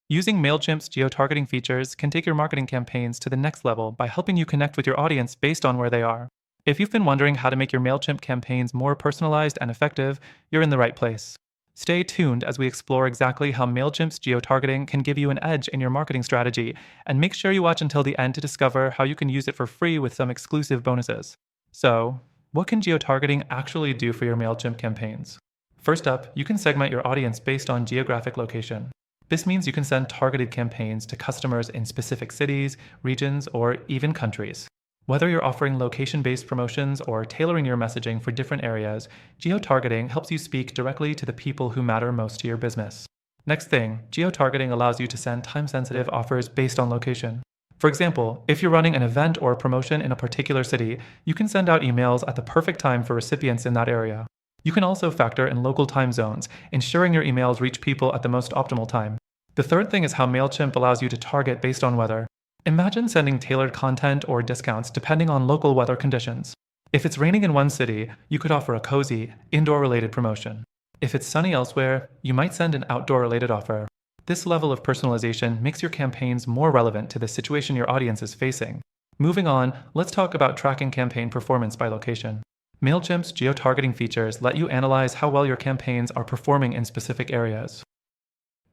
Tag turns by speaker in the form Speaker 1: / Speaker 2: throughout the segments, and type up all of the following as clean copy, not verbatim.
Speaker 1: Using Mailchimp's geo-targeting features can take your marketing campaigns to the next level by helping you connect with your audience based on where they are. If you've been wondering how to make your Mailchimp campaigns more personalized and effective, you're in the right place. Stay tuned as we explore exactly how Mailchimp's geo-targeting can give you an edge in your marketing strategy, and make sure you watch until the end to discover how you can use it for free with some exclusive bonuses. So, what can geo-targeting actually do for your Mailchimp campaigns? First up, you can segment your audience based on geographic location. This means you can send targeted campaigns to customers in specific cities, regions, or even countries. Whether you're offering location-based promotions or tailoring your messaging for different areas, geo-targeting helps you speak directly to the people who matter most to your business. Next thing, geo-targeting allows you to send time-sensitive offers based on location. For example, if you're running an event or a promotion in a particular city, you can send out emails at the perfect time for recipients in that area. You can also factor in local time zones, ensuring your emails reach people at the most optimal time. The third thing is how Mailchimp allows you to target based on weather. Imagine sending tailored content or discounts depending on local weather conditions. If it's raining in one city, you could offer a cozy, indoor-related promotion. If it's sunny elsewhere, you might send an outdoor-related offer. This level of personalization makes your campaigns more relevant to the situation your audience is facing. Moving on, let's talk about tracking campaign performance by location. Mailchimp's geo-targeting features let you analyze how well your campaigns are performing in specific areas.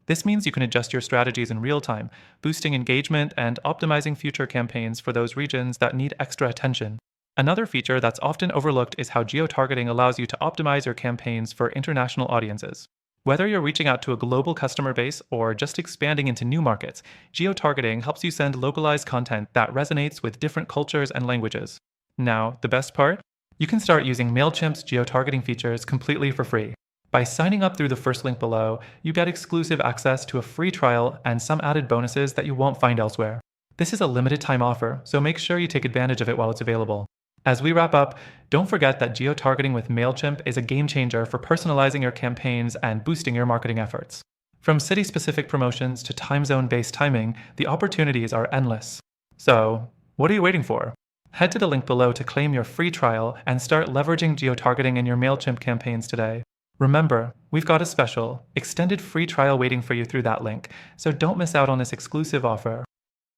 Speaker 1: This means you can adjust your strategies in real time, boosting engagement and optimizing future campaigns for those regions that need extra attention. Another feature that's often overlooked is how geo-targeting allows you to optimize your campaigns for international audiences. Whether you're reaching out to a global customer base or just expanding into new markets, geo-targeting helps you send localized content that resonates with different cultures and languages. Now, the best part? You can start using Mailchimp's geo-targeting features completely for free. By signing up through the first link below, you get exclusive access to a free trial and some added bonuses that you won't find elsewhere. This is a limited time offer, so make sure you take advantage of it while it's available. As we wrap up, don't forget that geo-targeting with Mailchimp is a game changer for personalizing your campaigns and boosting your marketing efforts. From city-specific promotions to time zone-based timing, the opportunities are endless. So, what are you waiting for? Head to the link below to claim your free trial and start leveraging geo-targeting in your Mailchimp campaigns today. Remember, we've got a special, extended free trial waiting for you through that link, so don't miss out on this exclusive offer.